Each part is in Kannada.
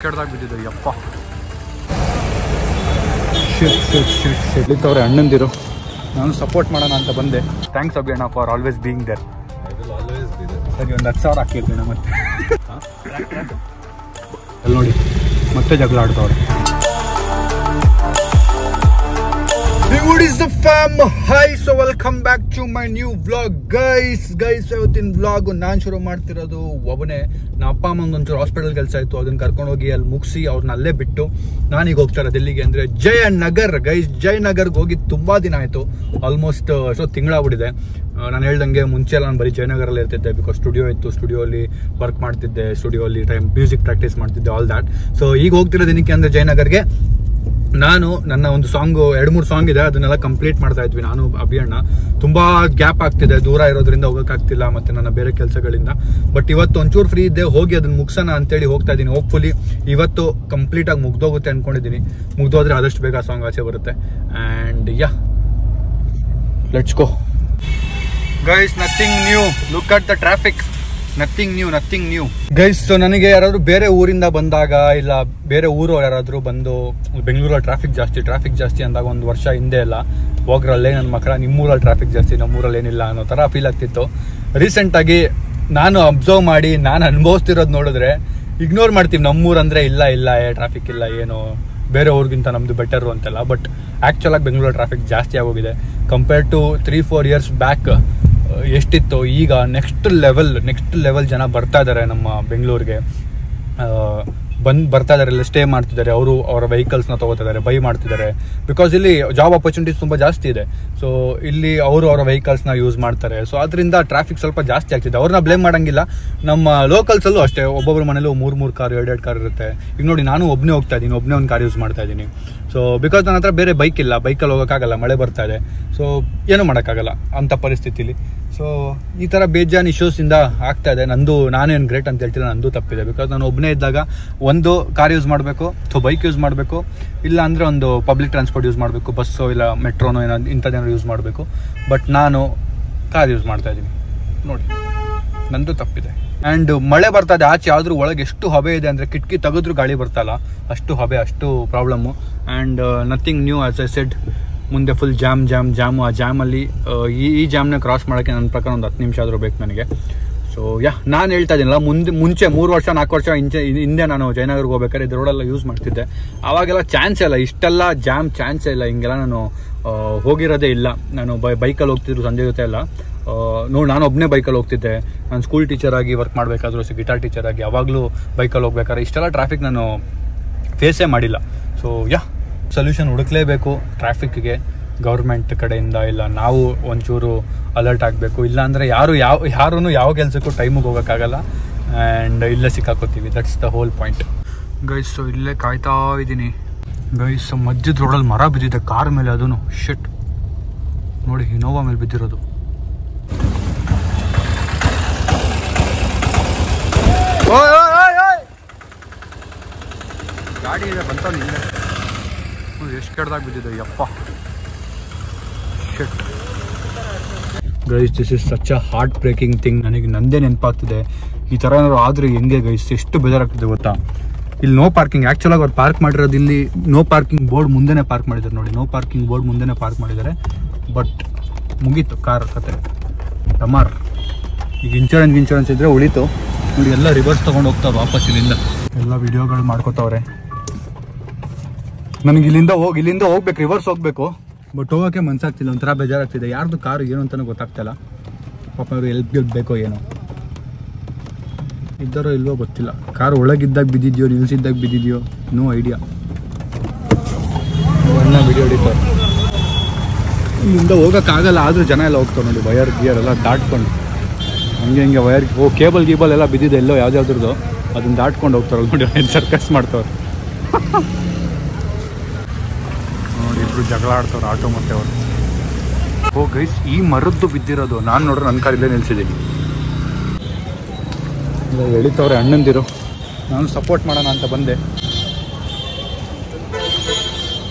ಕೆಡ್ದಾಗ ಬಿದ್ದಿದ್ದು ಯಪ್ಪ ಶಿಟ್ಲಿತ್ತವ್ರೆ ಅಣ್ಣಂದಿರು. ನಾನು ಸಪೋರ್ಟ್ ಮಾಡೋಣ ಅಂತ ಬಂದೆ. ಥ್ಯಾಂಕ್ಸ್ ಅಭಿಯಣ್ಣ ಫಾರ್ ಆಲ್ವೇಸ್ ಬೀಯಿಂಗ್ ದೇರ್. ಸರಿ, ಒಂದು 10,000 ಹಾಕಿರ್ತೀನಿ ಮತ್ತೆ. ಅಲ್ಲಿ ನೋಡಿ ಮತ್ತೆ ಜಗಳ ಆಡ್ತವ್ರೆ. What is the fam? Hi, so welcome back to my new vlog. Guys, ಇವತ್ತಿನ ವ್ಲಾಗ್ ನಾನು ಶುರು ಮಾಡ್ತಿರೋದು ಒಬ್ಬನೇ. ನಮ್ಮ ಅಪ್ಪ ಅಮ್ಮಂಗೆ ಒಂಚೂರು ಹಾಸ್ಪಿಟಲ್ ಕೆಲಸ ಇತ್ತು, ಅದನ್ನ ಕರ್ಕೊಂಡೋಗಿ ಅಲ್ಲಿ ಮುಗಿಸಿ ಅವ್ರನ್ನ ಅಲ್ಲೇ ಬಿಟ್ಟು ನಾನೀಗ ಹೋಗ್ತಾ ಇರೋದು ಎಲ್ಲಿಗೆ ಅಂದರೆ ಜಯನಗರ್. ಗೈಸ್, ಜಯನಗರ್ಗೆ ಹೋಗಿ ತುಂಬ ದಿನ ಆಯಿತು, ಆಲ್ಮೋಸ್ಟ್ ತಿಂಗಳಾಗ್ಬಿಟ್ಟಿದೆ. ನಾನು ಹೇಳ್ದಂಗೆ ಮುಂಚೆ ಎಲ್ಲ ನಾನು ಬರೀ ಜಯನಗರಲ್ಲಿ ಇರ್ತಿದ್ದೆ, ಬಿಕಾಸ್ ಸ್ಟುಡಿಯೋ ಇತ್ತು, ಸ್ಟುಡಿಯೋಲಿ ವರ್ಕ್ ಮಾಡ್ತಿದ್ದೆ, ಸ್ಟುಡಿಯೋಲಿ ಮ್ಯೂಸಿಕ್ ಪ್ರಾಕ್ಟೀಸ್ ಮಾಡ್ತಿದ್ದೆ, ಆಲ್ ದ್ಯಾಟ್. ಸೊ ಈಗ ಹೋಗ್ತಿರೋದು ಏನಕ್ಕೆ ಅಂದರೆ ಜಯನಗರ್ಗೆ ನಾನು ನನ್ನ ಒಂದು ಸಾಂಗು 2-3 ಸಾಂಗ್ ಇದೆ, ಅದನ್ನೆಲ್ಲ ಕಂಪ್ಲೀಟ್ ಮಾಡ್ತಾ ಇದ್ವಿ ನಾನು ಅಭಿಯಣ್ಣ. ತುಂಬಾ ಗ್ಯಾಪ್ ಆಗ್ತಿದೆ, ದೂರ ಇರೋದ್ರಿಂದ ಹೋಗೋಕ್ಕಾಗ್ತಿಲ್ಲ ಮತ್ತೆ ನನ್ನ ಬೇರೆ ಕೆಲಸಗಳಿಂದ. ಬಟ್ ಇವತ್ತು ಒಂಚೂರು ಫ್ರೀ ಇದ್ದೆ, ಹೋಗಿ ಅದನ್ನ ಮುಗಿಸೋಣ ಅಂತೇಳಿ ಹೋಗ್ತಾ ಇದ್ದೀನಿ. ಹೋಪ್ಫುಲಿ ಇವತ್ತು ಕಂಪ್ಲೀಟ್ ಆಗಿ ಮುಗ್ದೋಗುತ್ತೆ ಅನ್ಕೊಂಡಿದ್ದೀನಿ. ಮುಗ್ದೋದ್ರೆ ಆದಷ್ಟು ಬೇಗ ಸಾಂಗ್ ಆಚೆ ಬರುತ್ತೆ. And yeah, let's go guys. Nothing new, look at the traffic. Nothing new guys. So ನನಗೆ ಯಾರಾದ್ರೂ ಬೇರೆ ಊರಿಂದ ಬಂದಾಗ, ಇಲ್ಲ ಬೇರೆ ಊರು ಯಾರಾದ್ರೂ ಬಂದು ಬೆಂಗಳೂರಲ್ಲಿ ಟ್ರಾಫಿಕ್ ಜಾಸ್ತಿ ಅಂದಾಗ, ಒಂದು ವರ್ಷ ಹಿಂದೆ ಎಲ್ಲ ಹೋಗ್ರಲ್ಲೇ ನನ್ನ ಮಕ್ಕಳ ನಿಮ್ಮೂರಲ್ಲಿ ಟ್ರಾಫಿಕ್ ಜಾಸ್ತಿ, ನಮ್ಮೂರಲ್ಲಿ ಏನಿಲ್ಲ ಅನ್ನೋ ಥರ ಫೀಲ್ ಆಗ್ತಿತ್ತು. ರೀಸೆಂಟಾಗಿ ನಾನು ಅಬ್ಸರ್ವ್ ಮಾಡಿ ನಾನು ಅನುಭವಿಸ್ತಿರೋದು ನೋಡಿದ್ರೆ ಇಗ್ನೋರ್ ಮಾಡ್ತೀವಿ. ನಮ್ಮೂರಂದ್ರೆ ಇಲ್ಲ ಟ್ರಾಫಿಕ್ ಇಲ್ಲ, ಏನು ಬೇರೆ ಊರಿಗಿಂತ ನಮ್ಮದು ಬೆಟರು ಅಂತೆಲ್ಲ. ಬಟ್ ಆ್ಯಕ್ಚುಲಾಗಿ ಬೆಂಗಳೂರಲ್ಲಿ ಟ್ರಾಫಿಕ್ ಜಾಸ್ತಿ ಆಗೋಗಿದೆ ಕಂಪೇರ್ ಟು 3-4 ಇಯರ್ಸ್ ಬ್ಯಾಕ್ ಎಷ್ಟಿತ್ತು. ಈಗ ನೆಕ್ಸ್ಟ್ ಲೆವೆಲ್ ಜನ ಬರ್ತಾ ಇದ್ದಾರೆ ನಮ್ಮ ಬೆಂಗಳೂರಿಗೆ. ಬರ್ತಾ ಇದ್ದಾರೆ, ಇಲ್ಲಿ ಸ್ಟೇ ಮಾಡ್ತಿದ್ದಾರೆ, ಅವರ ವೆಹಿಕಲ್ಸ್ನ ತೊಗೋತಿದ್ದಾರೆ, ಬೈ ಮಾಡ್ತಿದ್ದಾರೆ. ಬಿಕಾಸ್ ಇಲ್ಲಿ ಜಾಬ್ ಆಪರ್ಚುನಿಟೀಸ್ ತುಂಬ ಜಾಸ್ತಿ ಇದೆ. ಸೊ ಇಲ್ಲಿ ಅವರ ವೆಹಿಕಲ್ಸ್ನ ಯೂಸ್ ಮಾಡ್ತಾರೆ. ಸೊ ಅದರಿಂದ ಟ್ರಾಫಿಕ್ ಸ್ವಲ್ಪ ಜಾಸ್ತಿ ಆಗ್ತಿದೆ. ಅವ್ರನ್ನ ಬ್ಲೇಮ್ ಮಾಡೋಂಗಿಲ್ಲ. ನಮ್ಮ ಲೋಕಲ್ಸಲ್ಲೂ ಅಷ್ಟೇ, ಒಬ್ಬೊಬ್ಬರ ಮನೇಲೂ 3 ಕಾರು 2 ಕಾರ್ ಇರುತ್ತೆ. ಈಗ ನೋಡಿ, ನಾನು ಒಬ್ಬನೇ ಹೋಗ್ತಾ ಇದ್ದೀನಿ, ಒಬ್ಬನೇ ಒಂದು ಕಾರ್ ಯೂಸ್ ಮಾಡ್ತಾ ಇದ್ದೀನಿ. ಸೊ ಬಿಕಾಸ್ ನನ್ನ ಹತ್ರ ಬೇರೆ ಬೈಕ್ ಇಲ್ಲ, ಬೈಕಲ್ಲಿ ಹೋಗೋಕ್ಕಾಗಲ್ಲ, ಮಳೆ ಬರ್ತಾ ಇದೆ. ಸೊ ಏನೂ ಮಾಡೋಕ್ಕಾಗಲ್ಲ ಅಂಥ ಪರಿಸ್ಥಿತಿಲಿ. ಸೊ ಈ ಥರ ಬೇಜಾನ್ ಇಶ್ಯೂಸಿಂದ ಆಗ್ತಾ ಇದೆ. ನಾನೇನು ಗ್ರೇಟ್ ಅಂತ ಹೇಳ್ತಿಲ್ಲ, ನಂದು ತಪ್ಪಿದೆ. ಬಿಕಾಸ್ ನಾನು ಒಬ್ಬನೇ ಇದ್ದಾಗ ಒಂದು ಕಾರ್ ಯೂಸ್ ಮಾಡಬೇಕು, ಸೊ ಬೈಕ್ ಯೂಸ್ ಮಾಡಬೇಕು, ಇಲ್ಲ ಅಂದರೆ ಒಂದು ಪಬ್ಲಿಕ್ ಟ್ರಾನ್ಸ್ಪೋರ್ಟ್ ಯೂಸ್ ಮಾಡಬೇಕು, ಬಸ್ಸೋ ಇಲ್ಲ ಮೆಟ್ರೋನೋ ಏನೋ ಇಂಥದ್ದೇನೋ ಯೂಸ್ ಮಾಡಬೇಕು. ಬಟ್ ನಾನು ಕಾರ್ ಯೂಸ್ ಮಾಡ್ತಾ ಇದ್ದೀನಿ. ನೋಡಿ, ನಂದು ತಪ್ಪಿದೆ. ಆ್ಯಂಡ್ ಮಳೆ ಬರ್ತಾ ಇದೆ ಆಚೆ, ಆದರೂ ಒಳಗೆ ಎಷ್ಟು ಹಬೆ ಇದೆ ಅಂದರೆ ಕಿಟಕಿ ತೆಗೆದ್ರೂ ಗಾಳಿ ಬರ್ತಲ್ಲ, ಅಷ್ಟು ಹಬೆ, ಅಷ್ಟು problem. And nothing new as I said. ಮುಂದೆ ಫುಲ್ ಜಾಮು. ಆ ಜಾಮಲ್ಲಿ ಈ ಜಾಮ್ನ ಕ್ರಾಸ್ ಮಾಡೋಕ್ಕೆ ನನ್ನ ಪ್ರಕಾರ ಒಂದು 10 ನಿಮಿಷ ಆದರೂ ಬೇಕು ನನಗೆ. ಸೊ ನಾನು ಹೇಳ್ತಾ ಇದ್ದೀನಲ್ಲ, ಮುಂಚೆ 3 ವರ್ಷ 4 ವರ್ಷ ಹಿಂದೆ ನಾನು ಜಯನಗರ್ಗೆ ಹೋಗ್ಬೇಕಾದ್ರೆ ಇದು ರೋಡೆಲ್ಲ ಯೂಸ್ ಮಾಡ್ತಿದ್ದೆ. ಆವಾಗೆಲ್ಲ ಚಾನ್ಸೇ ಇಲ್ಲ, ಇಷ್ಟೆಲ್ಲ ಜಾಮ್ ಚಾನ್ಸೇ ಇಲ್ಲ. ಹಿಂಗೆಲ್ಲ ನಾನು ಹೋಗಿರೋದೇ ಇಲ್ಲ. ನಾನು ಬೈಕಲ್ಲಿ ಹೋಗ್ತಿದ್ರು ಸಂಜೆ ಜೊತೆ ಎಲ್ಲ. ನಾನು ಒಬ್ಬನೇ ಬೈಕಲ್ಲಿ ಹೋಗ್ತಿದ್ದೆ. ನಾನು ಸ್ಕೂಲ್ ಟೀಚರ್ ಆಗಿ ವರ್ಕ್ ಮಾಡಬೇಕಾದ್ರೂ, ಗಿಟಾರ್ ಟೀಚರ್ ಆಗಿ ಅವಾಗಲೂ ಬೈಕಲ್ಲಿ ಹೋಗ್ಬೇಕಾದ್ರೆ ಇಷ್ಟೆಲ್ಲ ಟ್ರಾಫಿಕ್ ನಾನು ಫೇಸೇ ಮಾಡಿಲ್ಲ. ಸೊ ಸೊಲ್ಯೂಷನ್ ಹುಡುಕ್ಲೇಬೇಕು ಟ್ರಾಫಿಕ್ಗೆ, ಗೌರ್ಮೆಂಟ್ ಕಡೆಯಿಂದ. ಇಲ್ಲ ನಾವು ಒಂಚೂರು ಅಲರ್ಟ್ ಆಗಬೇಕು. ಇಲ್ಲಾಂದರೆ ಯಾರೂ ಯಾವ ಕೆಲಸಕ್ಕೂ ಟೈಮಿಗೆ ಹೋಗೋಕ್ಕಾಗಲ್ಲ. ಆ್ಯಂಡ್ ಇಲ್ಲೇ ಸಿಕ್ಕಾಕೋತೀವಿ. That's the whole point guys. So ಇಲ್ಲೇ ಕಾಯ್ತಾ ಇದ್ದೀನಿ ಗೈಸ್. ಮಧ್ಯದ ರೋಡಲ್ಲಿ ಮರ ಬಿದ್ದಿದೆ ಕಾರ್ ಮೇಲೆ, ಅದೂ ಶಿಟ್. ನೋಡಿ, ಇನೋವಾ ಮೇಲೆ ಬಿದ್ದಿರೋದು. ಗಾಡಿ ಇದೆ ಬಂತ ಇಲ್ಲೇ. ಎಷ್ಟು ಕೆಡ್ದಾಗ ಬಿದ್ದಿದೆ ಯಪ್ಪ. Shit guys, this is such a heartbreaking thing. ನನಗೆ ನಂದೇ ನೆನಪಾಗ್ತಿದೆ. ಈ ಥರ ಏನಾದ್ರು ಆದರೆ ಹೆಂಗೆ ಗೈಸ್, ಎಷ್ಟು ಬೇಜಾರಾಗ್ತಿದೆ ಗೊತ್ತಾ. ಇಲ್ಲಿ ನೋ ಪಾರ್ಕಿಂಗ್, ಆ್ಯಕ್ಚುಲಾಗಿ ಅವ್ರು ಪಾರ್ಕ್ ಮಾಡಿರೋದು ಇಲ್ಲಿ ನೋ ಪಾರ್ಕಿಂಗ್ ಬೋರ್ಡ್ ಮುಂದೆನೇ ಪಾರ್ಕ್ ಮಾಡಿದ್ದಾರೆ. ನೋಡಿ, ನೋ ಪಾರ್ಕಿಂಗ್ ಬೋರ್ಡ್ ಮುಂದೆನೇ ಪಾರ್ಕ್ ಮಾಡಿದ್ದಾರೆ. ಬಟ್ ಮುಗೀತು ಕಾರ್ ಕತೆ ಟಮಾರ್. ಈಗ ಇನ್ಶೂರೆನ್ಸ್ ಇದ್ದರೆ ಉಳಿತು. ನೋಡಿ, ಎಲ್ಲ ರಿವರ್ಸ್ ತೊಗೊಂಡು ಹೋಗ್ತಾರೆ ವಾಪಸ್. ಇಲ್ಲಿಂದ ಎಲ್ಲ ವಿಡಿಯೋಗಳು ಮಾಡ್ಕೋತವ್ರೆ. ನನಗೆ ಇಲ್ಲಿಂದ ಹೋಗ್ಬೇಕು, ರಿವರ್ಸ್ ಹೋಗ್ಬೇಕು. ಬಟ್ ಹೋಗೋಕ್ಕೆ ಮನ್ಸಾಗ್ತಿಲ್ಲ, ಒಂಥರ ಬೇಜಾರಾಗ್ತಿದೆ. ಯಾರ್ದು ಕಾರು ಏನು ಅಂತಲೂ ಗೊತ್ತಾಗ್ತಿಲ್ಲ. ಪಾಪ ಅವರು ಎಲ್ಲಿ ಗೆಲ್ಬೇಕೋ ಏನೋ, ಇದ್ದಾರೋ ಇಲ್ವೋ ಗೊತ್ತಿಲ್ಲ. ಕಾರು ಒಳಗಿದ್ದಾಗ ಬಿದ್ದಿದೆಯೋ, ನಿಲ್ಸಿದ್ದಾಗ ಬಿದ್ದಿದೆಯೋ, ನೋ ಐಡಿಯಾ. ಅಣ್ಣ ವಿಡಿಯೋ ಹೊಡಿತಾರೆ. ಇಲ್ಲಿಂದ ಹೋಗೋಕ್ಕಾಗಲ್ಲ, ಆದರೂ ಜನ ಎಲ್ಲ ಹೋಗ್ತಾರೆ ನೋಡಿ, ವಯರ್ ಗಿಯರ್ ಎಲ್ಲ ದಾಟ್ಕೊಂಡು ಹಂಗೆ ವಯರ್ ಕೇಬಲ್ ಎಲ್ಲ ಬಿದ್ದಿದೆ ಎಲ್ಲೋ ಯಾವ್ದಾದ್ರದ್ದು, ಅದನ್ನ ದಾಟ್ಕೊಂಡು ಹೋಗ್ತಾರಲ್ಲ ನೋಡಿ, ಸರ್ಕಸ್ ಮಾಡ್ತವ್ರು. ನೋಡಿ, ಇಬ್ರು ಜಗಳ ಆಡ್ತವ್ರು, ಆಟೋ ಮತ್ತೆ ಅವರು. ಗೈಸ್, ಈ ಮರದ್ದು ಬಿದ್ದಿರೋದು ನಾನು ನೋಡ್ರೆ ನನ್ನ ಕಾರ್ ಇಲ್ಲೇ ನಿಲ್ಸಿದ್ದೀನಿ. ಎಳಿತವ್ರೆ ಅಣ್ಣಂದಿರು. ನಾನು ಸಪೋರ್ಟ್ ಮಾಡೋಣ ಅಂತ ಬಂದೆ.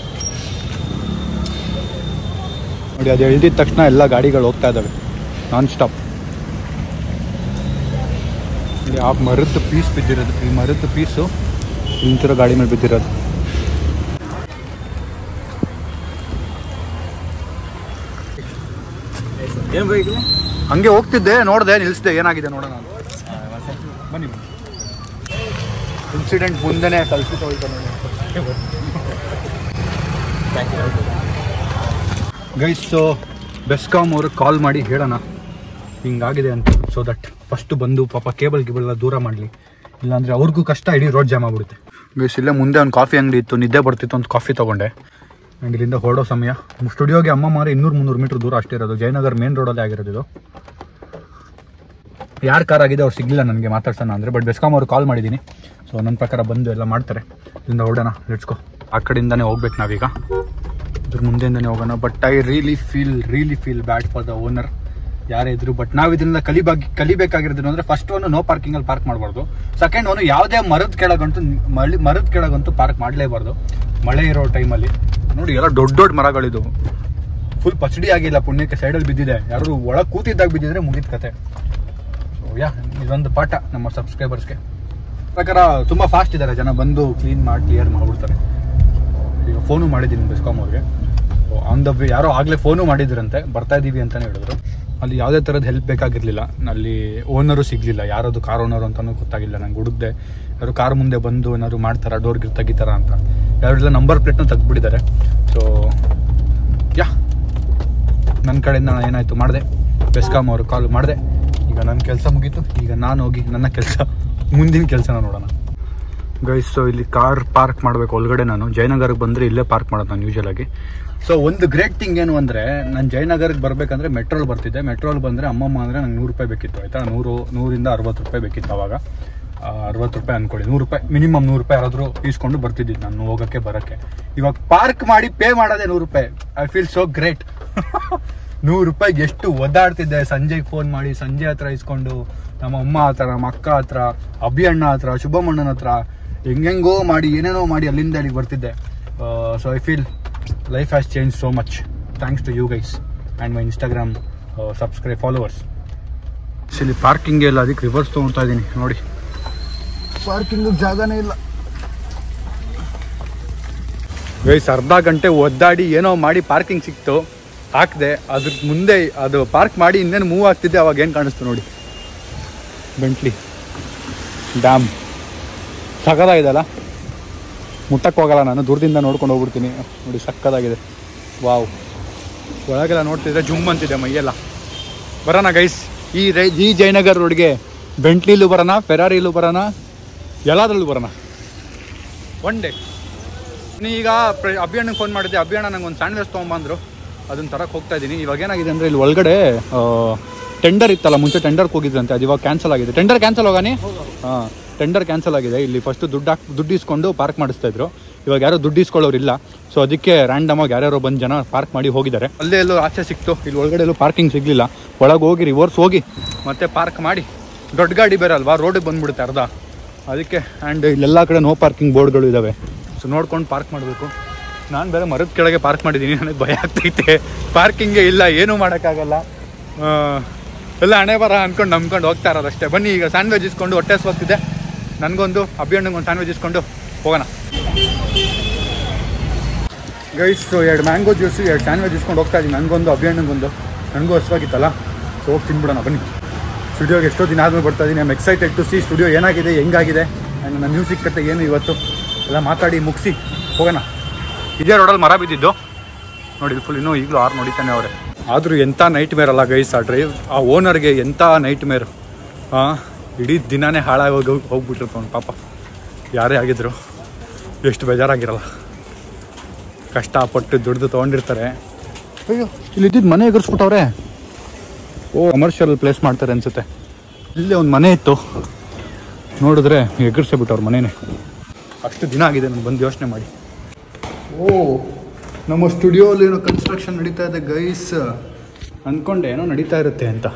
ನೋಡಿ, ಅದು ಎಳ್ದಿದ ತಕ್ಷಣ ಎಲ್ಲ ಗಾಡಿಗಳು ಹೋಗ್ತಾ ಇದ್ದಾವೆ ನಾನ್ ಸ್ಟಾಪ್. ಆ ಮರದ ಪೀಸ್ ಬಿದ್ದಿರೋದು, ಈ ಮರದ ಪೀಸು ನಿಂತಿರೋ ಗಾಡಿ ಮೇಲೆ ಬಿದ್ದಿರೋದು. ಹಂಗೆ ಹೋಗ್ತಿದ್ದೆ, ನೋಡಿದೆ, ನಿಲ್ಲಿಸಿದೆ, ಏನಾಗಿದೆ ನೋಡೋಣ. ಬನ್ನಿ ಇನ್ಸಿಡೆಂಟ್ ಮುಂದೆನೇ ಕಲ್ಪಿಸಿ ಹೋಯ್ತು ನೋಡಿ. ಗೈಸ್, ಸೊ ಬೆಸ್ಕಾಮ್ ಅವ್ರಿಗೆ ಕಾಲ್ ಮಾಡಿ ಹೇಳೋಣ ಹಿಂಗಾಗಿದೆ ಅಂತ. ಸೊ ದಟ್ ಫಸ್ಟ್ ಬಂದು ಪಾಪ ಕೇಬಲ್ ಎಲ್ಲ ದೂರ ಮಾಡಲಿ, ಇಲ್ಲಾಂದರೆ ಅವ್ರಿಗೂ ಕಷ್ಟ, ಇಡೀ ರೋಡ್ ಜಾಮ್ ಆಗ್ಬಿಡುತ್ತೆ. ಗೈಸ್, ಇಲ್ಲೇ ಮುಂದೆ ಒಂದು ಕಾಫಿ ಅಂಗಡಿ ಇತ್ತು, ನಿದ್ದೆ ಬರ್ತಿತ್ತು, ಒಂದು ಕಾಫಿ ತೊಗೊಂಡೆ. ಆ್ಯಂಡ್ ಇಲ್ಲಿಂದ ಹೊರಡೋ ಸಮಯ. ಸ್ಟುಡಿಯೋಗೆ ಅಮ್ಮ ಮಾರಿ 200-300 ಮೀಟ್ರ್ ದೂರ ಅಷ್ಟೇ ಇರೋದು. ಜಯನಗರ್ ಮೇನ್ ರೋಡಲ್ಲೇ ಆಗಿರೋದು ಇದು. ಯಾರು ಕಾರ್ ಆಗಿದೆ ಅವ್ರು ಸಿಗಲಿಲ್ಲ ನನಗೆ ಮಾತಾಡ್ಸೋಣ ಅಂದರೆ, ಬಟ್ ಬೆಸ್ಕಾಮ್ ಅವ್ರು ಕಾಲ್ ಮಾಡಿದ್ದೀನಿ. ಸೊ ನನ್ನ ಪ್ರಕಾರ ಬಂದು ಎಲ್ಲ ಮಾಡ್ತಾರೆ. ಇಲ್ಲಿಂದ ಹೊರಡೋಣ, ಲೆಟ್ಸ್ ಗೋ. ಆ ಕಡೆಯಿಂದನೇ ಹೋಗ್ಬೇಕು ನಾವೀಗ, ಇದ್ರ ಮುಂದೆಯಿಂದನೇ ಹೋಗೋಣ. But I really feel bad for the owner, ಯಾರೇ ಇದ್ರು. ಬಟ್ ನಾವು ಇದರಿಂದ ಕಲಿಬೇಕಾಗಿರೋದು ಅಂದರೆ, ಫಸ್ಟ್ ಒಂದು ನೋ ಪಾರ್ಕಿಂಗಲ್ಲಿ ಪಾರ್ಕ್ ಮಾಡಬಾರ್ದು. ಸೆಕೆಂಡ್ ಒಂದು ಯಾವುದೇ ಮರದ ಕೆಳಗಂತೂ ಪಾರ್ಕ್ ಮಾಡಲೇಬಾರ್ದು. ಮಳೆ ಇರೋ ಟೈಮಲ್ಲಿ ನೋಡಿ, ಎಲ್ಲ ದೊಡ್ಡ ಮರಗಳಿದು, ಫುಲ್ ಪಚಡಿ ಆಗಿಲ್ಲ, ಪುಣ್ಯಕ್ಕೆ ಸೈಡಲ್ಲಿ ಬಿದ್ದಿದೆ. ಯಾರು ಒಳಗೆ ಕೂತಿದ್ದಾಗ ಬಿದ್ದಿದ್ರೆ ಮುಗಿದ ಕತೆ. ಸೊ ಇದೊಂದು ಪಾಠ ನಮ್ಮ ಸಬ್ಸ್ಕ್ರೈಬರ್ಸ್ಗೆ. ಪ್ರಕಾರ ತುಂಬ ಫಾಸ್ಟ್ ಇದ್ದಾರೆ ಜನ, ಬಂದು ಕ್ಲಿಯರ್ ಮಾಡಿಬಿಡ್ತಾರೆ. ಈಗ ಫೋನು ಮಾಡಿದ್ದೀನಿ ಬೆಸ್ಕಾಮ್ ಅವ್ರಿಗೆ. ಆನ್ ದ ವೇ ಯಾರೋ ಆಗಲೇ ಫೋನು ಮಾಡಿದ್ರಂತೆ, ಬರ್ತಾ ಇದ್ದೀವಿ ಅಂತಲೇ ಹೇಳಿದ್ರು. ಅಲ್ಲಿ ಯಾವುದೇ ಥರದ ಹೆಲ್ಪ್ ಬೇಕಾಗಿರಲಿಲ್ಲ, ಅಲ್ಲಿ ಓನರು ಸಿಗಲಿಲ್ಲ, ಯಾರದು ಕಾರ್ ಓನರು ಅಂತಲೂ ಗೊತ್ತಾಗಿಲ್ಲ. ನಂಗೆ ಹುಡುಕ್ದೆ, ಯಾರು ಕಾರ್ ಮುಂದೆ ಬಂದು ಏನಾದ್ರು ಮಾಡ್ತಾರ, ಡೋರ್ ತೆಗಿತಾರ ಅಂತ. ಯಾರೆಲ್ಲ ನಂಬರ್ ಪ್ಲೇಟ್ನ ತೆಗ್ದುಬಿಟ್ಟಿದ್ದಾರೆ. ಸೊ ನನ್ನ ಕಡೆಯಿಂದ ನಾನು ಏನಾಯಿತು ಮಾಡಿದೆ, ಬೆಸ್ಕಾಮ್ ಅವ್ರಿಗೆ ಕಾಲ್ ಮಾಡಿದೆ. ಈಗ ನನ್ನ ಕೆಲಸ ಮುಗೀತು, ಈಗ ನಾನು ಹೋಗಿ ನನ್ನ ಮುಂದಿನ ಕೆಲಸನ ನೋಡೋಣ. ಗೈಸ್, ಸೊ ಇಲ್ಲಿ ಕಾರ್ ಪಾರ್ಕ್ ಮಾಡಬೇಕು ಒಳಗಡೆ. ನಾನು ಜಯನಗರ್ಗೆ ಬಂದರೆ ಇಲ್ಲೇ ಪಾರ್ಕ್ ಮಾಡೋದು ನಾನು ಯೂಶಲಾಗಿ. ಸೊ ಒಂದು ಗ್ರೇಟ್ ಥಿಂಗ್ ಏನು ಅಂದರೆ, ನಾನು ಜಯನಗರ್ಗೆ ಬರಬೇಕಂದ್ರೆ ಮೆಟ್ರೋಲ್ ಬರ್ತಿದ್ದೆ. ಮೆಟ್ರೋಲ್ ಬಂದರೆ ಅಮ್ಮಮ್ಮ ಅಂದರೆ ನಂಗೆ 100 ರೂಪಾಯಿ ಬೇಕಿತ್ತು, ಆಯಿತಾ. 100ರಿಂದ 60 ರೂಪಾಯಿ ಬೇಕಿತ್ತು ಅವಾಗ. 60 ರೂಪಾಯಿ ಅಂದ್ಕೊಳ್ಳಿ, 100 ರೂಪಾಯಿ ಮಿನಿಮಮ್ 100 ರೂಪಾಯಿ ಯಾರಾದರೂ ಈಸ್ಕೊಂಡು ಬರ್ತಿದ್ದಿದ್ದು ನಾನು ಹೋಗೋಕ್ಕೆ ಬರೋಕ್ಕೆ. ಇವಾಗ ಪಾರ್ಕ್ ಮಾಡಿ ಪೇ ಮಾಡೋದೇ 100 ರೂಪಾಯಿ. I feel so great. 100 ರೂಪಾಯಿಗೆ ಎಷ್ಟು ಒದ್ದಾಡ್ತಿದ್ದೆ. ಸಂಜೆಗೆ ಫೋನ್ ಮಾಡಿ ಸಂಜೆ ಹತ್ರ ಇಸ್ಕೊಂಡು, ನಮ್ಮ ಅಮ್ಮ ಹತ್ರ, ನಮ್ಮ ಅಕ್ಕ ಹತ್ರ, ಅಭಿ ಅಣ್ಣ ಹತ್ರ, ಶುಭಮಣ್ಣನ ಹತ್ರ, ಹೆಂಗೆಂಗೋ ಮಾಡಿ ಏನೇನೋ ಮಾಡಿ ಅಲ್ಲಿಂದ ಅಲ್ಲಿಗೆ ಬರ್ತಿದ್ದೆ. So I feel life has change so much thanks to you guys and my Instagram followers. ಇಲ್ಲಿ ಪಾರ್ಕಿಂಗ್ ಇಲ್ಲ, ಅದಕ್ಕೆ ರಿವರ್ಸ್ ತೊಗೊಳ್ತಾ ಇದ್ದೀನಿ ನೋಡಿ. ಪಾರ್ಕಿಂಗ್ ಜಾಗನೇ ಇಲ್ಲ ಗೈಸ್. ಅರ್ಧ ಗಂಟೆ ಒದ್ದಾಡಿ ಏನೋ ಮಾಡಿ ಪಾರ್ಕಿಂಗ್ ಸಿಕ್ತು, ಹಾಕಿದೆ. ಅದ್ರ ಮುಂದೆ ಅದು ಪಾರ್ಕ್ ಮಾಡಿ ಇನ್ನೇನು ಮೂವ್ ಆಗ್ತಿದ್ದೆ, ಅವಾಗ ಏನು ಕಾಣಿಸ್ತು ನೋಡಿ, ಬೆಂಟ್ಲಿ ಡ್ಯಾಮ್. ಸಕ್ಕದಾಗಿದೆಲ್ಲ, ಮುಟ್ಟಕ್ಕೆ ಹೋಗಲ್ಲ ನಾನು, ದೂರದಿಂದ ನೋಡ್ಕೊಂಡು ಹೋಗ್ಬಿಡ್ತೀನಿ ನೋಡಿ. ಸಕ್ಕದಾಗಿದೆ, ವಾವ್. ಒಳಗೆಲ್ಲ ನೋಡ್ತಿದ್ರೆ ಜುಮ್ ಅಂತಿದೆ ಮೈಯೆಲ್ಲ. ಬರೋಣ ಗೈಸ್, ಈ ಜಯನಗರ್ ರೋಡ್ಗೆ ಬೆಂಟ್ಲಿಲೂ ಬರೋಣ, ಫೆರಾರಿಲೂ ಬರೋಣ, ಎಲ್ಲದರಲ್ಲೂ ಬರೋಣ ಒನ್ ಡೇ. ಈಗ ಅಭಿಯಣ್ಣಗೆ ಫೋನ್ ಮಾಡಿದ್ದೆ, ಅಭಿಯಣ್ಣ ನಂಗೆ ಒಂದು ಸ್ಯಾಂಡ್ವಿಚ್ ತೊಗೊಂಬಂದರು, ಅದನ್ನ ತರಕ್ಕೆ ಹೋಗ್ತಾ ಇದ್ದೀನಿ. ಇವಾಗ ಏನಾಗಿದೆ ಅಂದರೆ, ಇಲ್ಲಿ ಒಳಗಡೆ ಟೆಂಡರ್ ಇತ್ತಲ್ಲ, ಮುಂಚೆ ಟೆಂಡರ್ಗೆ ಹೋಗಿದ್ರಂತೆ, ಅದು ಇವಾಗ ಕ್ಯಾನ್ಸಲ್ ಆಗಿದೆ. ಟೆಂಡರ್ ಕ್ಯಾನ್ಸಲ್ ಹೋಗಾನಿ? ಹಾಂ, ಟೆಂಡರ್ ಕ್ಯಾನ್ಸಲ್ ಆಗಿದೆ. ಇಲ್ಲಿ ಫಸ್ಟು ದುಡ್ಡು ಇಸ್ಕೊಂಡು ಪಾರ್ಕ್ ಮಾಡಿಸ್ತಾಯಿದ್ರು, ಇವಾಗ ಯಾರೋ ದುಡ್ಡು ಇಸ್ಕೊಳ್ಳೋರಿಲ್ಲ. ಸೊ ಅದಕ್ಕೆ ರ್ಯಾಂಡಮಾಗಿ ಯಾರ್ಯಾರೋ ಬಂದು ಜನ ಪಾರ್ಕ್ ಮಾಡಿ ಹೋಗಿದ್ದಾರೆ. ಅಲ್ಲೇ ಎಲ್ಲೋ ಆಚೆ ಸಿಕ್ತು, ಇಲ್ಲಿ ಒಳಗಡೆ ಎಲ್ಲೂ ಪಾರ್ಕಿಂಗ್ ಸಿಗಲಿಲ್ಲ. ಒಳಗೆ ಹೋಗಿ ರಿವರ್ಸ್ ಹೋಗಿ ಮತ್ತೆ ಪಾರ್ಕ್ ಮಾಡಿ, ದೊಡ್ಡ ಗಾಡಿ ಬೇರೆ ಅಲ್ವಾ, ರೋಡಿಗೆ ಬಂದುಬಿಡುತ್ತೆ ಅರ್ಧ, ಅದಕ್ಕೆ. ಆ್ಯಂಡ್ ಇಲ್ಲೆಲ್ಲ ಕಡೆ ನೋ ಪಾರ್ಕಿಂಗ್ ಬೋರ್ಡ್ಗಳು ಇದ್ದಾವೆ. ಸೊ ನೋಡ್ಕೊಂಡು ಪಾರ್ಕ್ ಮಾಡಬೇಕು. ನಾನು ಬೇರೆ ಮರದ ಕೆಳಗೆ ಪಾರ್ಕ್ ಮಾಡಿದ್ದೀನಿ, ನನಗೆ ಭಯ ಆಗ್ತೈತೆ. ಪಾರ್ಕಿಂಗೇ ಇಲ್ಲ, ಏನೂ ಮಾಡೋಕ್ಕಾಗಲ್ಲ. ಎಲ್ಲ ಹಣೆ ಬರ ಅಂದ್ಕೊಂಡು ನಂಬ್ಕೊಂಡು ಹೋಗ್ತಾ ಇರೋದು ಅಷ್ಟೇ. ಬನ್ನಿ ಈಗ ಸ್ಯಾಂಡ್ವಿಚ್ ಇಸ್ಕೊಂಡು ಹೊಟ್ಟೆ ಹೋಗ್ತಿದ್ದೆ. ನನಗೊಂದು ಅಭಿಯಣ್ಣಂಗೆ ಒಂದು ಸ್ಯಾಂಡ್ವಿಚ್ ಇಸ್ಕೊಂಡು ಹೋಗೋಣ ಗೈಸ್. 2 ಮ್ಯಾಂಗೋ ಜ್ಯೂಸು, 2 ಸ್ಯಾಂಡ್ವಿಚ್ ಇಸ್ಕೊಂಡು ಹೋಗ್ತಾ ಇದ್ದೀನಿ. ನನಗೊಂದು ಅಭಿಯಣ್ಣಂಗೊಂದು, ನನಗೂ ಹಸುವಾಗಿತ್ತಲ್ಲ. ಸೊ ಹೋಗಿ ತಿನ್ಬಿಡೋಣ ಬನ್ನಿ. ಸ್ಟುಡಿಯೋಗೆ ಎಷ್ಟೋ ದಿನ ಆದ್ಮೇಲೆ ಬರ್ತಾ ಇದ್ದೀನಿ. I am excited to see studio ಏನಾಗಿದೆ, ಹೆಂಗಾಗಿದೆ, ಆ್ಯಂಡ್ ನನ್ನ ಮ್ಯೂಸಿಕ್ ಕತೆ ಏನು ಇವತ್ತು ಎಲ್ಲ ಮಾತಾಡಿ ಮುಗಿಸಿ ಹೋಗೋಣ. ಇದೇ ರೋಡಲ್ಲಿ ಮರ ಬಿದ್ದಿದ್ದು ನೋಡಿ, ಫುಲ್ ಇನ್ನೂ ಈಗಲೂ ಆರು ನೋಡಿತಾನೆ ಅವರೇ. ಆದರೂ ಎಂಥ ನೈಟ್ ಮೇರ್ ಅಲ್ಲ ಗೈಸ್ ಆ ಡ್ರೈವ್. ಆ ಓನರ್ಗೆ ಎಂಥ ನೈಟ್ ಮೇರ್. ಇಡೀ ದಿನಾನೇ ಹಾಳಾಗಿ ಹೋಗ್ಬಿಟ್ಟಿರ್ತಾನೆ ಪಾಪ. ಯಾರೇ ಆಗಿದ್ರು ಎಷ್ಟು ಬೇಜಾರಾಗಿರಲ್ಲ, ಕಷ್ಟಪಟ್ಟು ದುಡ್ದು ತೊಗೊಂಡಿರ್ತಾರೆ. ಅಯ್ಯೋ, ಇಲ್ಲಿದ್ದಿದ್ದು ಮನೆ ಎಗರ್ಸ್ಬಿಟ್ಟವ್ರೆ. ಕಮರ್ಷಿಯಲ್ ಪ್ಲೇಸ್ ಮಾಡ್ತಾರೆ ಅನ್ಸುತ್ತೆ. ಇಲ್ಲೇ ಒಂದು ಮನೆ ಇತ್ತು, ನೋಡಿದ್ರೆ ಎಗರ್ಸೇ ಬಿಟ್ಟವ್ರು ಮನೇನೆ. ಅಷ್ಟು ದಿನ ಆಗಿದೆ ನಾನು ಬಂದು ಯೋಚನೆ ಮಾಡಿ. ನಮ್ಮ ಸ್ಟುಡಿಯೋಲ್ಲಿ ಏನೋ ಕನ್ಸ್ಟ್ರಕ್ಷನ್ ನಡೀತಾ ಇದೆ ಗೈಸ್. ಅಂದ್ಕೊಂಡೆ ಏನೋ ನಡೀತಾ ಇರುತ್ತೆ ಅಂತ.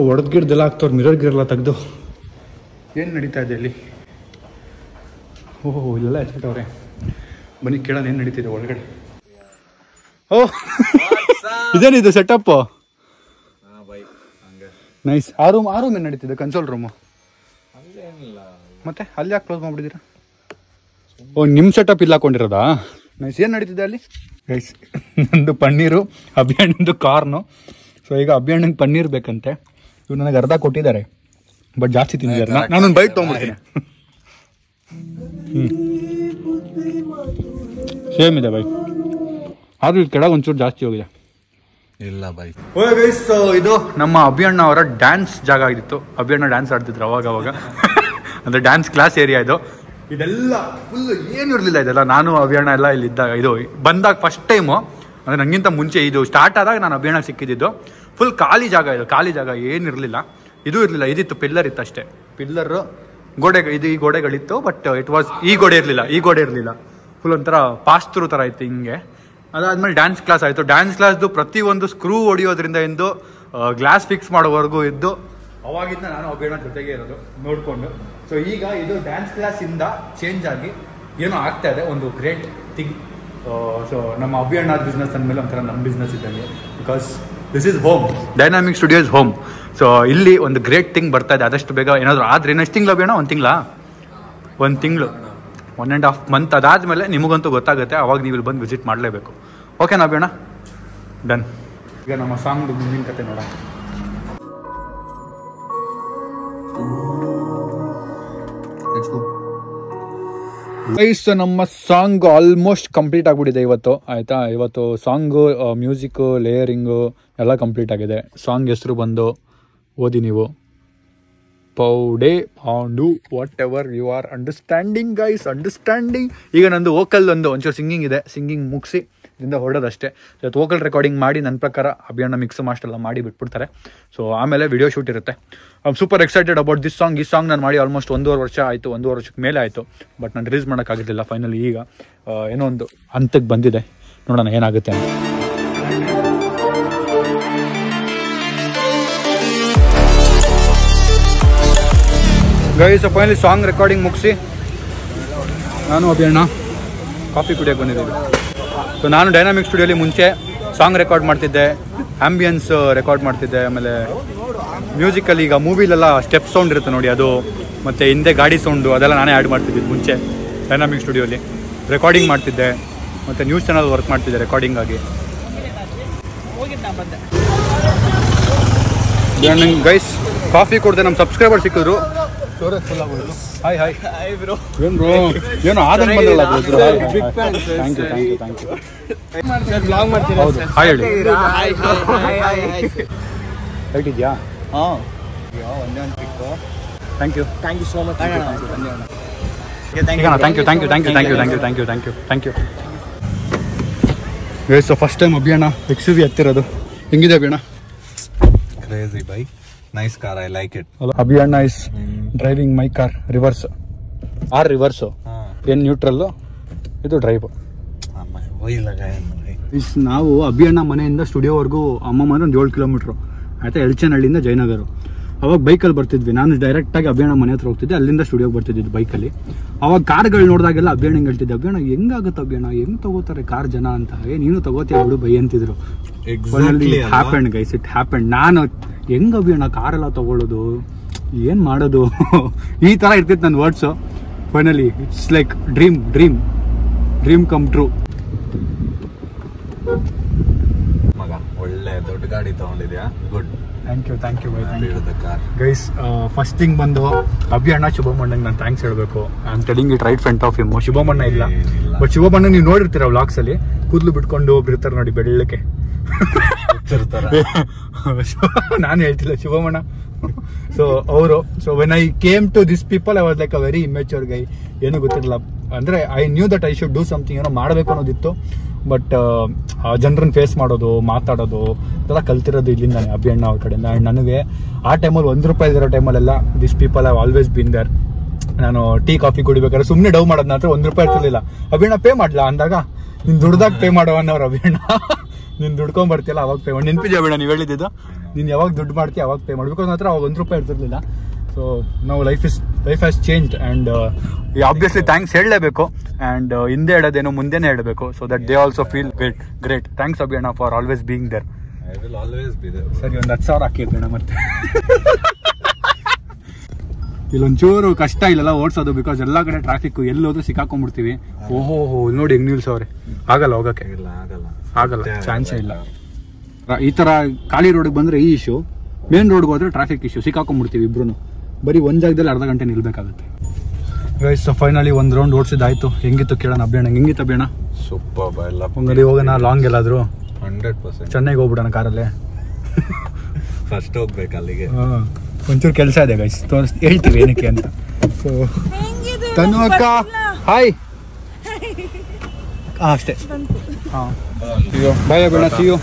ಒಡೆದು ಗಿಡ್ದೆಲ್ಲ ಆಗ್ತವ್ರು, ಮಿರರ್ ಗಿರೆಲ್ಲ ತೆಗೆದು. ಏನು ನಡೀತಾ ಇದೆ ಇಲ್ಲಿ? ಇಲ್ಲೆಲ್ಲ ಎತ್ಬಿಟ್ಟವ್ರೆ. ಬನ್ನಿ ಕೇಳೋಣ ಏನು ನಡೀತಿದೆ ಒಳಗಡೆ. ಇದೇನಿದು ಸೆಟಪ್? ನೈಸ್. ಆ ರೂಮ್ ಏನು ನಡೀತಿದೆ? Console room. ಮತ್ತೆ ಅಲ್ಲಿ ಯಾಕೆ ಕ್ಲೋಸ್ ಮಾಡಿಬಿಟ್ಟಿದ್ದೀರಾ? ಓ ನಿಮ್ಮ ಸೆಟಪ್ ಇಲ್ಲಿ ಹಾಕೊಂಡಿರೋದಾ? ನೈಸ್. ಏನು ನಡೀತಿದೆ ಅಲ್ಲಿ ಗೈಸ್? ನಂದು ಪನ್ನೀರು, ಅಭಿಯಣ್ಣಂದು ಕಾರ್ನು. ಸೊ ಈಗ ಅಭಿಯಣ್ಣಂಗೆ ಪನ್ನೀರ್ ಬೇಕಂತೆ. ಇವ್ರು ನನಗೆ ಅರ್ಧ ಕೊಟ್ಟಿದ್ದಾರೆ, ಬಟ್ ಜಾಸ್ತಿ ತಿಂದಿದ್ದಾರೆ. ನಾನೊಂದು ಬೈಟ್ ತೊಗೊಂಡ್ಬಿಡ್ತೀನಿ. ಸೇಮ್ ಇದೆ ಬೈ, ಆದ್ರೂ ಇದು ಕೆಳಗೆ ಒಂಚೂರು ಜಾಸ್ತಿ ಹೋಗಿದೆ. ಇಲ್ಲ ಬೈ. ಓಕೆ ಗೈಸ್, ಇದು ನಮ್ಮ ಅಭಿಯಣ್ಣ ಅವರ ಡ್ಯಾನ್ಸ್ ಜಾಗ ಆಗಿತ್ತು. ಅಭಿಯಣ್ಣ ಡ್ಯಾನ್ಸ್ ಆಡ್ತಿದ್ರು ಅವಾಗ ಅಂದರೆ ಡ್ಯಾನ್ಸ್ ಕ್ಲಾಸ್ ಏರಿಯಾ ಇದು. ಇದೆಲ್ಲ ಫುಲ್ ಏನು ಇರಲಿಲ್ಲ ಇದೆಲ್ಲ. ನಾನು ಅಭಿಯಣ್ಣ ಎಲ್ಲ ಇಲ್ಲಿದ್ದಾಗ, ಇದು ಬಂದಾಗ ಫಸ್ಟ್ ಟೈಮು, ಅಂದರೆ ನನಗಿಂತ ಮುಂಚೆ ಇದು ಸ್ಟಾರ್ಟ್ ಆದಾಗ ನಾನು ಅಭಿಯಣ್ಣ ಸಿಕ್ಕಿದ್ದು. ಫುಲ್ ಖಾಲಿ ಜಾಗ ಇದು, ಖಾಲಿ ಜಾಗ ಏನಿರಲಿಲ್ಲ. ಇದು ಇರಲಿಲ್ಲ, ಇದಿತ್ತು ಪಿಲ್ಲರ್ ಇತ್ತು ಅಷ್ಟೇ. ಪಿಲ್ಲರು ಗೋಡೆ, ಇದು ಈ ಗೋಡೆಗಳಿತ್ತು, ಬಟ್ ಇಟ್ ವಾಸ್ ಈ ಗೋಡೆ ಇರಲಿಲ್ಲ. ಫುಲ್ ಒಂಥರ ಪಾಸ್ತ್ರು ಥರ ಇತ್ತು ಹಿಂಗೆ. ಅದಾದ್ಮೇಲೆ ಡ್ಯಾನ್ಸ್ ಕ್ಲಾಸ್ ಆಯಿತು. ಡ್ಯಾನ್ಸ್ ಕ್ಲಾಸ್ದು ಪ್ರತಿಯೊಂದು ಸ್ಕ್ರೂ ಹೊಡಿಯೋದ್ರಿಂದ ಎಂದು ಗ್ಲಾಸ್ ಫಿಕ್ಸ್ ಮಾಡೋವರೆಗೂ ಇದ್ದು ಅವಾಗಿಂದ ನಾನು ಅಭಿಯಣ್ಣ ಜೊತೆಗೆ ಇರೋದು ನೋಡಿಕೊಂಡು. ಸೊ ಈಗ ಇದು ಡ್ಯಾನ್ಸ್ ಕ್ಲಾಸಿಂದ ಚೇಂಜ್ ಆಗಿ ಏನೋ ಆಗ್ತಾ ಇದೆ, ಒಂದು ಗ್ರೇಟ್ ಥಿಂಗ್. ಸೊ ನಮ್ಮ ಅಭಿಯಣ್ಣ ಬಿಸ್ನೆಸ್ ಅಂದಮೇಲೆ ಒಂಥರ ನಮ್ಮ ಬಿಸ್ನೆಸ್ ಇದ್ದಂಗೆ, because this is home, dynamic studio is home. So ಇಲ್ಲಿ ಒಂದು ಗ್ರೇಟ್ ಥಿಂಗ್ ಬರ್ತಾ ಇದೆ. ಆದಷ್ಟು ಬೇಗ ಏನಾದರೂ ಆದರೆ ನೆಕ್ಸ್ಟ್ ತಿಂಗಳು ಅಭಿಯಣ್ಣ, ಒಂದು ತಿಂಗಳು 1.5 ಮಂತ್ ಅದಾದಮೇಲೆ ನಿಮಗಂತೂ ಗೊತ್ತಾಗುತ್ತೆ. ಅವಾಗ ನೀವು ಇಲ್ಲಿ ಬಂದು ವಿಸಿಟ್ ಮಾಡಲೇಬೇಕು. ಓಕೆನಾ ಅಭಿಯಣ್ಣ? ಡನ್. ಈಗ ನಮ್ಮ ಸಾಂಗ್ದು ಮುಂದಿನ ಕತೆ ನೋಡೋಣ. ಗೈಸ್, ನಮ್ಮ ಸಾಂಗ್ ಆಲ್ಮೋಸ್ಟ್ ಕಂಪ್ಲೀಟ್ ಆಗಿಬಿಟ್ಟಿದೆ ಇವತ್ತು. ಆಯಿತಾ, ಇವತ್ತು ಸಾಂಗು, ಮ್ಯೂಸಿಕ್ಕು, ಲೇಯರಿಂಗು ಎಲ್ಲ ಕಂಪ್ಲೀಟ್ ಆಗಿದೆ. ಸಾಂಗ್ ಹೆಸರು ಬಂದು ಓದಿ ನೀವು, ಪೌಡೆ ಪಾಂಡು, whatever you are understanding guys, understanding. ಈಗ ನಂದು ವೋಕಲ್ ಒಂಚೂರು ಸಿಂಗಿಂಗ್ ಇದೆ, ಸಿಂಗಿಂಗ್ ಮುಗಿಸಿ ಇದರಿಂದ ಹೊರಡೋದಷ್ಟೇ. ಇವತ್ತು ವೋಕಲ್ ರೆಕಾರ್ಡಿಂಗ್ ಮಾಡಿ ನನ್ನ ಪ್ರಕಾರ ಅಭಿಯಣ್ಣ ಮಿಕ್ಸ್ ಮಾಸ್ಟರ್ ಎಲ್ಲ ಮಾಡಿ ಬಿಟ್ಬಿಡ್ತಾರೆ. ಸೊ ಆಮೇಲೆ ವಿಡಿಯೋ ಶೂಟ್ ಇರುತ್ತೆ. I am super excited about this song. ಈ ಸಾಂಗ್ ನಾನು ಮಾಡಿ ಆಲ್ಮೋಸ್ಟ್ 1.5 ವರ್ಷ ಆಯಿತು, 1.5 ವರ್ಷಕ್ಕೆ ಮೇಲೆ ಆಯಿತು. ಬಟ್ ನಾನು ರಿಲೀಸ್ ಮಾಡೋಕ್ಕಾಗಿರಲಿಲ್ಲ. ಫೈನಲಿ ಈಗ ಏನೋ ಒಂದು ಹಂತಕ್ಕೆ ಬಂದಿದೆ, ನೋಡೋಣ ಏನಾಗುತ್ತೆ ಅಂತ. ಗೈಸ್, ಫೈನಲಿ ಸಾಂಗ್ ರೆಕಾರ್ಡಿಂಗ್ ಮುಗಿಸಿ ನಾನು ಅಭಿಯಣ್ಣ ಕಾಫಿ ಕುಡಿಯೋಕೆ ಬಂದಿದ್ದೀವಿ. ಸೊ ನಾನು ಡೈನಾಮಿಕ್ ಸ್ಟುಡಿಯೋಲಿ ಮುಂಚೆ ಸಾಂಗ್ ರೆಕಾರ್ಡ್ ಮಾಡ್ತಿದ್ದೆ, ಆ್ಯಂಬಿಯನ್ಸ್ ರೆಕಾರ್ಡ್ ಮಾಡ್ತಿದ್ದೆ. ಆಮೇಲೆ ಮ್ಯೂಸಿಕಲ್ಲಿ ಈಗ ಮೂವಿಲೆಲ್ಲ ಸ್ಟೆಪ್ ಸೌಂಡ್ ಇರುತ್ತೆ ನೋಡಿ, ಅದು ಮತ್ತು ಹಿಂದೆ ಗಾಡಿ ಸೌಂಡು ಅದೆಲ್ಲ ನಾನೇ ಆ್ಯಡ್ ಮಾಡ್ತಿದ್ದಿದ್ದು ಮುಂಚೆ ಡೈನಾಮಿಕ್ ಸ್ಟುಡಿಯೋಲಿ. ರೆಕಾರ್ಡಿಂಗ್ ಮಾಡ್ತಿದ್ದೆ, ಮತ್ತು ನ್ಯೂಸ್ ಚಾನಲ್ ವರ್ಕ್ ಮಾಡ್ತಿದ್ದೆ ರೆಕಾರ್ಡಿಂಗ್ ಆಗಿ. ಗೈಸ್, ಕಾಫಿ ಕೊಡದೆ ನಮ್ಮ ಸಬ್ಸ್ಕ್ರೈಬರ್ ಸಿಕ್ಕಿದ್ರು. Hi bro. ಏನು ಬ್ರೋ, ಏನೋ ಆದಂಗೆ ಬಂದಲ್ಲ ಬ್ರೋ. Thank you. ಹೌದು, ಹಾಯ್ ಹೇಳಿ. ರೈಟ್ ಇದೆಯಾ? Thank you so much. Thank you. Guys, first time ಅಭಿಯಣ್ಣ XUV ಹತ್ತಿರೋದು. ಹೆಂಗಿದೆ ಅಭಿಯಣ್ಣ? Crazy bike, nice car, I like it. Abhiyana is driving my car reverse. Rivers ಏನು ನ್ಯೂಟ್ರಲ್ಲು, ಇದು ಡ್ರೈವ್. ನಾವು ಅಭಿಯಣ್ಣ ಮನೆಯಿಂದ ಸ್ಟುಡಿಯೋವರೆಗೂ ಅಮ್ಮ ಮನೆ ಒಂದು 7 ಕಿಲೋಮೀಟ್ರು ಆಯಿತಾ, ಎಳ್ಚನಹಳ್ಳಿಯಿಂದ ಜಯನಗರ. ಅವಾಗ ಬೈಕಲ್ಲಿ ಬರ್ತಿದ್ವಿ. ನಾನು ಡೈರೆಕ್ಟಾಗಿ ಅಭಿಯಣ್ಣ ಮನೆ ಹತ್ರ ಹೋಗ್ತಿದ್ದೆ, ಅಲ್ಲಿಂದ ಸ್ಟುಡಿಯೋಗೆ ಬರ್ತಿದ್ದು ಬೈಕಲ್ಲಿ. ಅವಾಗ ಕಾರ್ಗಳು ನೋಡಿದಾಗೆಲ್ಲ ಅಭಿಯಣ್ಣಂಗೆ ಹೇಳ್ತಿದ್ದೆ, ಅಭಿಯಣ್ಣ ಹೆಂಗಾಗುತ್ತೆ ಅಭಿಯಣ್ಣ, ಹೆಂಗೆ ತಗೋತಾರೆ ಕಾರ್ ಜನ ಅಂತ. ನೀನು ತಗೋತೀಯ ಬಿಡು ಬೈ ಅಂತಿದ್ರು. Happened guys, it happened. ನಾನು ಹೆಂಗೆ ಅಭಿಯಣ್ಣ ಕಾರೆಲ್ಲ ತಗೊಳ್ಳೋದು, ಏನು ಮಾಡೋದು, ಈ ಥರ ಇರ್ತಿತ್ತು ನನ್ನ words. Finally it's like dream come true. ಮಗ ಒಳ್ಳೆ ದೊಡ್ಡ ಗಾಡಿ ತಗೊಂಡಿದ್ಯಾ, good. Thank you guys. First thing ಬಂದು ಅಭಿಯಣ್ಣ ಶುಭಮಣ್ಣಂಗೆ ನಾನು ಥ್ಯಾಂಕ್ಸ್ ಹೇಳಬೇಕು. I am telling it right front of him. ಶುಭಮಣ್ಣ ಇಲ್ಲ, ಬಟ್ ಶುಭಮಣ್ಣ ನೀವು ನೋಡಿರ್ತೀರ ವ್ಲಾಗ್ಸಲ್ಲಿ, ಕೂದಲು ಬಿಟ್ಕೊಂಡು ಒಬ್ರು ಇರ್ತಾರೆ ನೋಡಿ ಬೆಳ್ಳಕ್ಕೆ. ನಾನು ಹೇಳ್ತಿಲ್ಲ, ಶುಭಮಣ್ಣ. ಸೊ ಅವರು, so when I came to this people I was like a very immature guy. ಏನೂ ಗೊತ್ತಿರಲಿಲ್ಲ, ಅಂದರೆ I knew that I should do something, ಏನೋ ಮಾಡಬೇಕು ಅನ್ನೋದಿತ್ತು. ಬಟ್ ಜನರನ್ನ ಫೇಸ್ ಮಾಡೋದು, ಮಾತಾಡೋದು ಇದೆಲ್ಲ ಕಲ್ತಿರೋದು ಇಲ್ಲಿಂದಾನೆ ಅಭಿಯಣ್ಣ ಅವ್ರ ಕಡೆಯಿಂದ. ಆ್ಯಂಡ್ ನನಗೆ ಆ ಟೈಮಲ್ಲಿ ₹1 ಇರೋ ಟೈಮಲ್ಲೆಲ್ಲ this people have always been there. ನಾನು ಟೀ ಕಾಫಿ ಕುಡಿಬೇಕಾದ್ರೆ ಸುಮ್ಮನೆ ಡವ್ ಮಾಡೋದು, ನನ್ನ ಹತ್ರ ₹1 ಇರ್ತಿರ್ಲಿಲ್ಲ. ಅಭಿಯಣ್ಣ ಪೇ ಮಾಡ್ಲಾ ಅಂದಾಗ, ನೀನು ದುಡ್ದಾಗ ಪೇ ಮಾಡೋ ಅನ್ನೋರು ಅಭಿಯಣ್ಣ. ನೀನು ದುಡ್ಕೊಂಡ್ ಬರ್ತೀಯಲ್ಲ ಅವಾಗ ಪೇ ಮಾಡಿ. ನೆನಪಿದ್ಯಾ ಬೇಡ ನೀವು ಹೇಳಿದ್ದು, ನೀನು ಯಾವಾಗ ದುಡ್ಡು ಮಾಡ್ತೀಯ ಅವಾಗ ಪೇ ಮಾಡಬೇಕು. ನನ್ನ ಹತ್ರ ಅವಾಗ ₹1 ಇರ್ತಿರ್ಲಿಲ್ಲ. ಸೊ ನಾವು life has changed and obviously thanks ಹೇಳಲೇಬೇಕು. ಆ್ಯಂಡ್ ಹಿಂದೆ ಹೇಳೋದೇನು ಮುಂದೆನೇ ಹೇಳಬೇಕು, so that they also feel great. Thanks ಅಭಿಯಣ್ಣ for always being there. I will always be there. ಸರಿ, ಒಂದು 10,000 ಹಾಕಿರ್ತೀಣ ಮತ್ತೆ. ಇಲ್ಲೊಂಚೂರು ಕಷ್ಟ ಇಲ್ಲಲ್ಲ ಓಡಿಸೋದು, ಬಿಕಾಸ್ ಎಲ್ಲ ಕಡೆ ಟ್ರಾಫಿಕ್, ಎಲ್ಲೋದ್ರೂ ಸಿಕ್ಕಾಕೊಂಡ್ಬಿಡ್ತೀವಿ. ಓಹೋ ನೋಡಿ ಹೆಂಗ್ ನಿಲ್ಸವ್ರೆ, ಆಗಲ್ಲ ಹೋಗಕ್ಕೆ, ಆಗಲ್ಲ, ಚಾನ್ಸೇ ಇಲ್ಲ. ಈ ತರ ಖಾಲಿ ರೋಡ್ಗೆ ಬಂದ್ರೆ ಈ ಇಶ್ಯೂ, ಮೇನ್ ರೋಡ್ಗೆ ಹೋದ್ರೆ ಟ್ರಾಫಿಕ್ ಇಶ್ಯೂ, ಸಿಕ್ಕಾಕೊಂಡ್ಬಿಡ್ತೀವಿ ಇಬ್ರು. ಬರೀ ಒಂದ್ ಜಾಗದಲ್ಲಿ ಅರ್ಧ ಗಂಟೆ ನಿಲ್ಬೇಕಾಗುತ್ತೆ. ಗೈಸ್ ಫೈನಲಿ ಒಂದ್ ರೌಂಡ್ ಓಡಿಸಿದಾಯ್ತು. ಹೆಂಗಿತ್ತು ಕೇಳೋಣ ಅಭಿಯಣ್ಣ, ಹೆಂಗಿತ್ತು ಅಭಿಯಣ್ಣ? ಸೂಪರ್ ಎಲ್ಲ. ಒಂದಲ್ಲಿ ಹೋಗೋಣ ಲಾಂಗ್ ಎಲ್ಲಾದ್ರು? 100% ಚೆನ್ನೈಗೆ ಹೋಗ್ಬಿಡೋಣ ಕಾರಲ್ಲೇ. ಫಸ್ಟ್ ಹೋಗ್ಬೇಕು ಅಲ್ಲಿಗೆ. ಒಂಚೂರು ಕೆಲಸ ಇದೆ ಗೈಸ್, ಹೇಳ್ತೀವಿ ಏನಕ್ಕೆ ಅಂತ. ಸೊ ತನು ಅಕ್ಕ ಹಾಯ್. ಅಷ್ಟೇ. ಬಾಯ್ ಅಭಿಯಣ್ಣ, ಸಿ ಯು.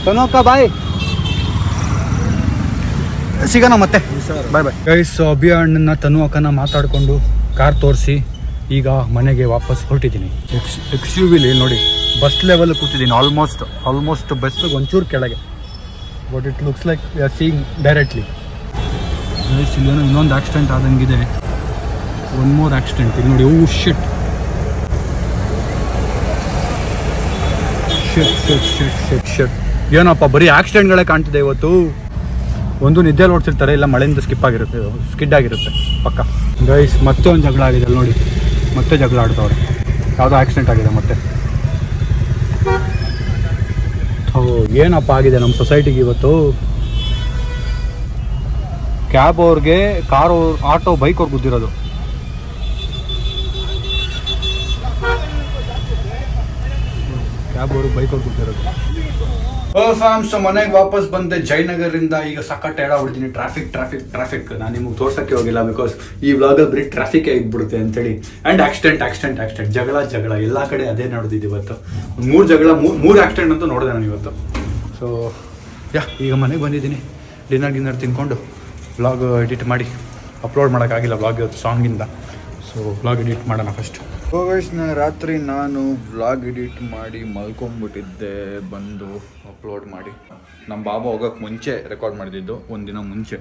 ತನು ಅಕ್ಕ ಬಾಯ್, ಸಿಗೋಣ ಮತ್ತೆ. ಬಾಯ್ ಬಾಯ್ ಗೈಸ್. ಅಭಿಯಣ್ಣನ ತನು ಅಕ್ಕನ ಮಾತಾಡ್ಕೊಂಡು ಕಾರ್ ತೋರಿಸಿ ಈಗ ಮನೆಗೆ ವಾಪಸ್ ಹೊರಟಿದ್ದೀನಿ. XUV ನೋಡಿ ಬಸ್ ಲೆವೆಲ್ ಕೂತಿದ್ದೀನಿ, ಆಲ್ಮೋಸ್ಟ್ ಬಸ್ ಒಂಚೂರು ಕೆಳಗೆ. But it looks like we are seeing directly. Guys ಇಲ್ಲೇನೋ ಇನ್ನೊಂದು ಆಕ್ಸಿಡೆಂಟ್ ಆದಂಗಿದೆ, ಒನ್ ಮೋರ್ ಆಕ್ಸಿಡೆಂಟ್. ಇಲ್ಲಿ ನೋಡಿ, ಓ ಶಿಟ್. ಏನಪ್ಪ ಬರೀ ಆಕ್ಸಿಡೆಂಟ್ಗಳೇ ಕಾಣ್ತಿದೆ ಇವತ್ತು. ಒಂದು ನಿದ್ದೆಲ್ಲಿ ಓಡ್ತಿರ್ತಾರೆ, ಇಲ್ಲ ಮಳೆಯಿಂದ ಸ್ಕಿಡ್ ಆಗಿರುತ್ತೆ ಪಕ್ಕ. ಗೈಸ್ ಮತ್ತೆ ಒಂದು ಜಗಳ ಆಗಿದೆ ಅಲ್ಲಿ ನೋಡಿ, ಮತ್ತೆ ಜಗಳ ಆಡ್ತವ್ರೆ. ಯಾವುದೋ ಆಕ್ಸಿಡೆಂಟ್ ಆಗಿದೆ ಮತ್ತೆ. ಏನಪ್ಪ ಆಗಿದೆ ನಮ್ಮ ಸೊಸೈಟಿಗೆ ಇವತ್ತು. ಕ್ಯಾಬ್ ಅವ್ರಿಗೆ ಕಾರು, ಆಟೋ, ಬೈಕ್ ಅವ್ರಿಗೆ ಗುದ್ದಿರೋದು. ಕ್ಯಾಬ್ ಅವ್ರಿಗೆ ಬೈಕ್ ಅವ್ರಿಗೆ ಗುದ್ದಿರೋದು. ಮನೆಗೆ ವಾಪಸ್ ಬಂದೆ ಜಯನಗರಿಂದ. ಈಗ ಸಖತ್ ಟೈರ್ಡ್ ಆಗ್ಬಿಡ್ತೀನಿ. ಟ್ರಾಫಿಕ್ ನಾನು ನಿಮ್ಗೆ ತೋರ್ಸಕ್ಕೆ ಹೋಗಿಲ್ಲ, ಬಿಕಾಸ್ ಈ ವ್ಲಾಗಲ್ಲಿ ಬರೀ ಟ್ರಾಫಿಕ್ ಆಗಿಬಿಡುತ್ತೆ ಅಂತೇಳಿ. ಅಂಡ್ ಆಕ್ಸಿಡೆಂಟ್ ಜಗಳ ಎಲ್ಲ ಕಡೆ ಅದೇ ನೋಡ್ತಿದ್ದೆ ಇವತ್ತು. ಮೂರು ಆಕ್ಸಿಡೆಂಟ್ ಅಂತೂ ನೋಡಿದೆ ನಾನು ಇವತ್ತು. ಸೊ ಈಗ ಮನೆಗೆ ಬಂದಿದ್ದೀನಿ. ಡಿನ್ನರ್ ತಿನ್ಕೊಂಡು ವ್ಲಾಗ್ ಎಡಿಟ್ ಮಾಡಿ ಅಪ್ಲೋಡ್ ಮಾಡೋಕ್ಕಾಗಿಲ್ಲ ವ್ಲಾಗ್ ಇವತ್ತು ಸಾಂಗಿಂದ. ಸೊ ವ್ಲಾಗ್ ಎಡಿಟ್ ಮಾಡೋಣ ಫಸ್ಟ್. ರಾತ್ರಿ ನಾನು ವ್ಲಾಗ್ ಎಡಿಟ್ ಮಾಡಿ ಮಲ್ಕೊಂಡ್ಬಿಟ್ಟಿದ್ದೆ, ಬಂದು ಅಪ್ಲೋಡ್ ಮಾಡಿ. ನಮ್ಮ ಬಾಬಾ ಹೋಗೋಕ್ಕೆ ಮುಂಚೆ ರೆಕಾರ್ಡ್ ಮಾಡಿದ್ದು, ಒಂದಿನ ಮುಂಚೆ.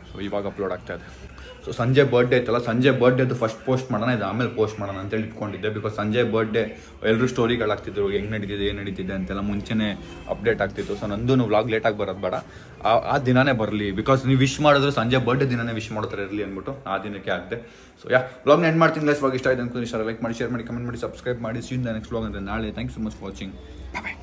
ಸೊ ಇವಾಗ ಅಪ್ಲೋಡ್ ಆಗ್ತಾ ಇದೆ. ಸೊ ಸಂಜೆ ಬರ್ಡೇ ಇತ್ತಲ್ಲ, ಸಂಜೆ ಬರ್ಡೇದು ಫಸ್ಟ್ ಪೋಸ್ಟ್ ಮಾಡೋಣ, ಇದು ಆಮೇಲೆ ಪೋಸ್ಟ್ ಮಾಡೋಣ ಅಂತೇಳಿ ಇಟ್ಕೊಂಡಿದ್ದೆ. ಬಿಕಾಸ್ ಸಂಜೆ ಬರ್ಡೇ ಎಲ್ಲರೂ ಸ್ಟೋರಿಗಳಾಗ್ತಿದ್ರು, ಹೆಂಗೆ ನಡೀತಿದೆ ಏನು ನಡೀತಿದೆ ಅಂತೆಲ್ಲ ಮುಂಚೆನೇ ಅಪ್ಡೇಟ್ ಆಗ್ತಿತ್ತು. ಸೊ ನಂದು ವ್ಲಾಗ್ ಲೇಟಾಗಿ ಬರೋದು ಬೇಡ, ಆ ದಿನನೇ ಬರಲಿ. ಬಿಕಾಸ್ ನೀವು ವಿಶ್ ಮಾಡಿದ್ರು ಸಂಜೆ ಬರ್ಡೇ ದಿನನೇ ವಿಶ್ ಮಾಡ್ತಾರೆ ಇರಲಿ ಅಂದ್ಬಿಟ್ಟು ಆ ದಿನಕ್ಕೆ ಆಗಿದೆ. ಸೊ ವ್ಲಾಗ್ನ ಎಂಡ್ ಮಾಡ್ತೀನಿ ಗೈಸ್. ವ್ಲಾಗ್ ಇಷ್ಟ ಆಗಿದೆ ಅನ್ಕೊಂಡು ಲೈಕ್ ಮಾಡಿ, ಶೇರ್ ಮಾಡಿ, ಕಮೆಂಟ್ ಮಾಡಿ, ಸಬ್ಸ್ಕ್ರೈಬ್ ಮಾಡಿ. ಸೀನ್ ದ ನೆಕ್ಸ್ಟ್ ವ್ಲಾಗ್ ಅಂದರೆ ನಾಳೆ. Thank you so much for watching. Bye.